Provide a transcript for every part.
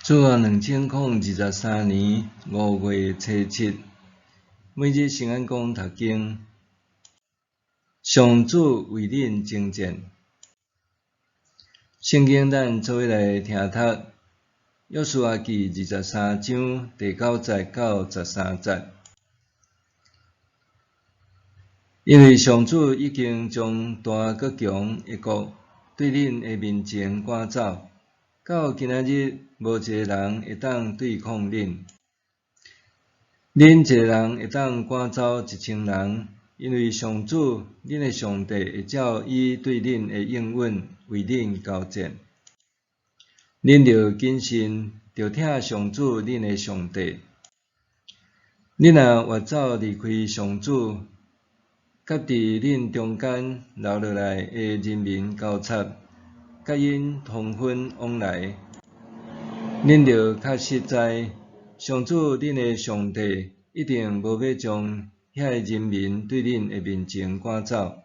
主后2023年5月初7，每日圣安宫读经，上主为恁征战。圣经咱做伙来听读，约书亚记23章第9节到13节。因为上主已经将大搁强的国对恁的面前赶走，到今仔日无一个人会当对抗恁。恁一个人会当赶走1000人，因为上主恁的上帝会照伊对恁的应允为恁交战。恁着谨慎，着听上主恁的上帝。恁若越走离开上主，甲伫恁中间留落来的人民交叉，甲因通婚往来，恁着较实在，上主恁的上帝一定无要将遐人民对恁的面前赶走，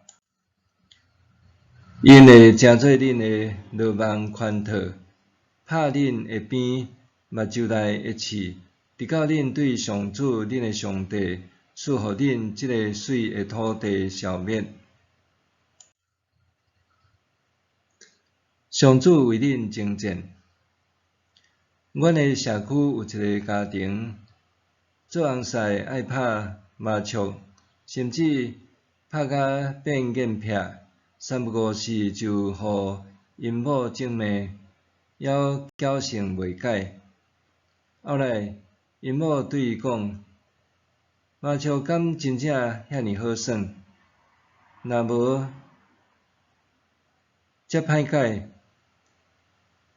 因会成做恁的罗网圈套，拍恁的边，目睭内的刺，直到恁对上主恁的上帝赐予恁即个水的土地消灭。上主为恁征战。阮的社区有一个家庭，做红婿爱拍麻将，甚至拍甲变眼癖，三不五时就互因某正骂，还侥幸袂改。后来因某对伊讲：麻将敢真正遐尼好耍？若无遮歹改，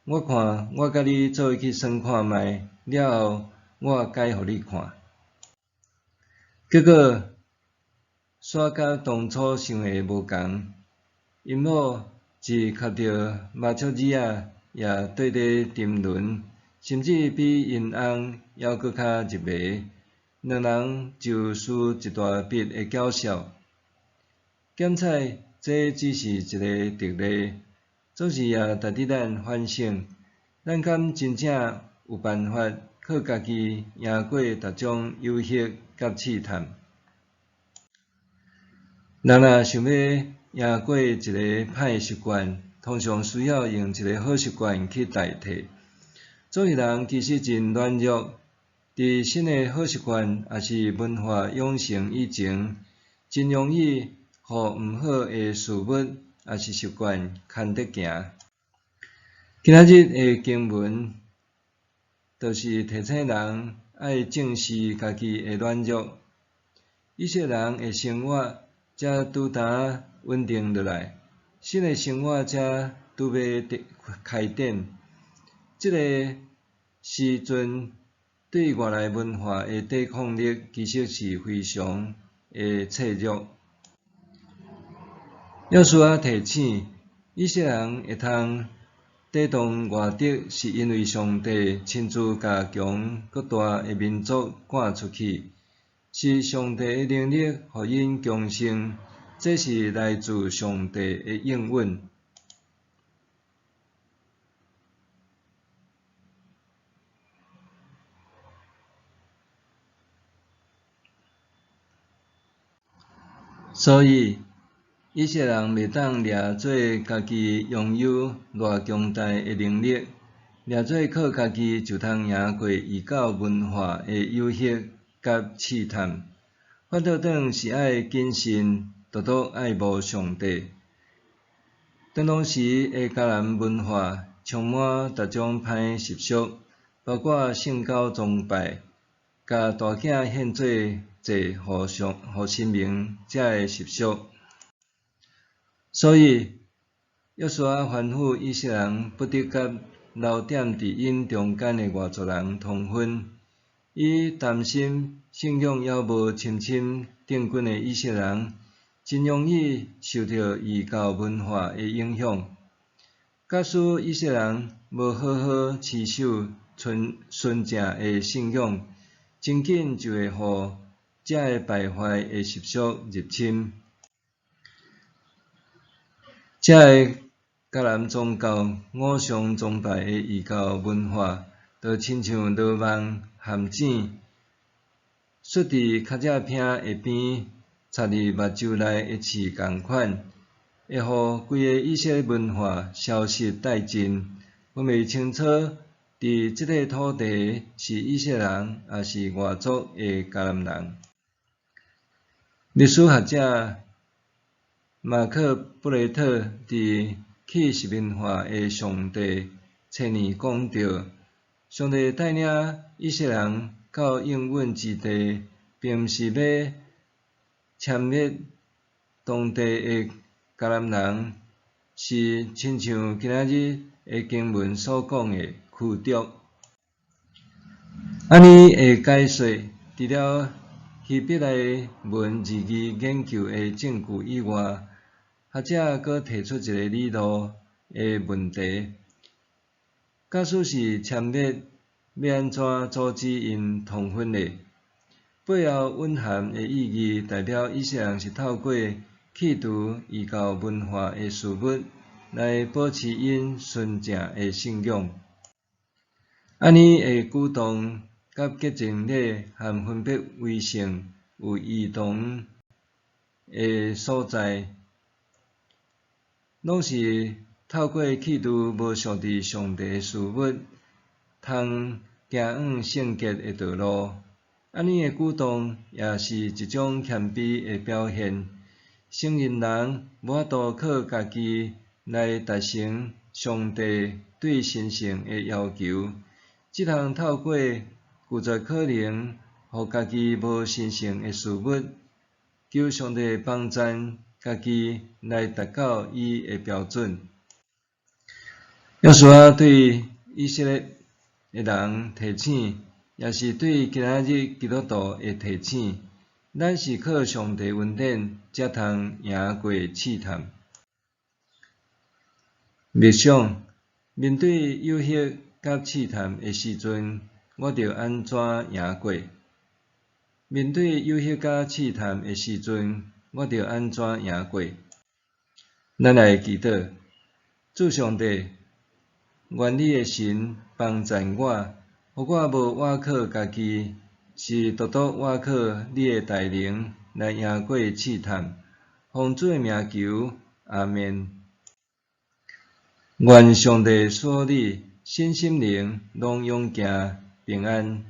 我看我甲你做伙去耍看卖，了后我改互你看。结果煞甲当初想的无共，因某一磕着麻将椅仔也缀咧沉沦，甚至比因翁还搁较入迷，两人就输一大笔的缴销。检采这只是一个特例，总是也值得咱反省，咱敢真正有办法靠家己赢过逐种游戏甲试探？人若想要赢过一个歹习惯，通常需要用一个好习惯去代替。做人其实真软弱，伫新的好习惯也是文化养成以前，真容易互毋好的事物也是习惯牵得行。今仔日的经文，就是提醒人爱正视家己的软弱，以色列人的生活才拄呾稳定落来，新的生活才拄要开展。这个时阵对外来文化的抵抗力其实是非常的脆弱。约书亚提醒以色列人会通抵挡外敌，是因为上帝亲自甲强搁大的民族赶出去，是上帝的能力互因强盛，这是来自上帝的应允。所以以色列人袂当掠做家己拥有偌强大的能力，掠做靠家己就通赢过异教文化的游戏甲试探，反倒当是爱谨慎，独独爱慕上帝。当时的迦南文化充满逐种歹习俗，包括圣狗崇拜、甲大囝献做祭互神明遮个习俗。所以，约书亚吩咐以色列人不得甲留点伫因中间的外族人通婚。伊担心信仰还无深深定根的以色列人，真容易受到异教文化的影响。假使以色列人无好好持守纯正的信仰，真紧就会互遮个败坏的习俗入侵。遮个迦南宗教偶像崇拜的异教文化，就亲像罗网含剪，缩伫脚趾片下边，插入目睭内的刺共款，会互规个以色列文化消失殆尽。阮未清楚，伫即个土地是以色列人，还是外族的迦南人。历史学者马克·布雷特伫启示文化的上帝册里讲到，上帝带领以色列人到应允之地，并毋是要殲灭当地的迦南人，是亲像今仔日的经文所讲的驱逐。安尼的解说，除了希伯来文字义研究的证据以外，学者阁提出一个理路的问题：假使是殲灭，要安怎阻止因通婚呢？背后蕴含的意义，代表以色列人是透过去除异教文化的事物，来保持因纯正的信仰。安尼的举动，甲洁净礼和分别为圣有异同的所在，拢是透过去除无属伫上帝的事物，通行往圣洁的道路。安尼的举动，也是一种谦卑的表现。成年人无法度靠家己来达成上帝对神性的要求，只通透过拒绝可能互家己无神性的事物，求上帝帮助家己来达到伊的标准。约书亚对以色列的人提醒，也是对今仔日基督徒的提醒：咱是靠上帝恩典，才通赢过试探。默想，面对诱惑甲试探的时阵，我着安怎赢过？面对诱惑甲试探的时阵，我着安怎赢过？咱来祈祷，主上帝，愿你的神帮助我，互我无倚靠家己，是独独倚靠你的大能来赢过试探。奉主的名求，阿们。愿上帝赐你身心灵拢永行平安。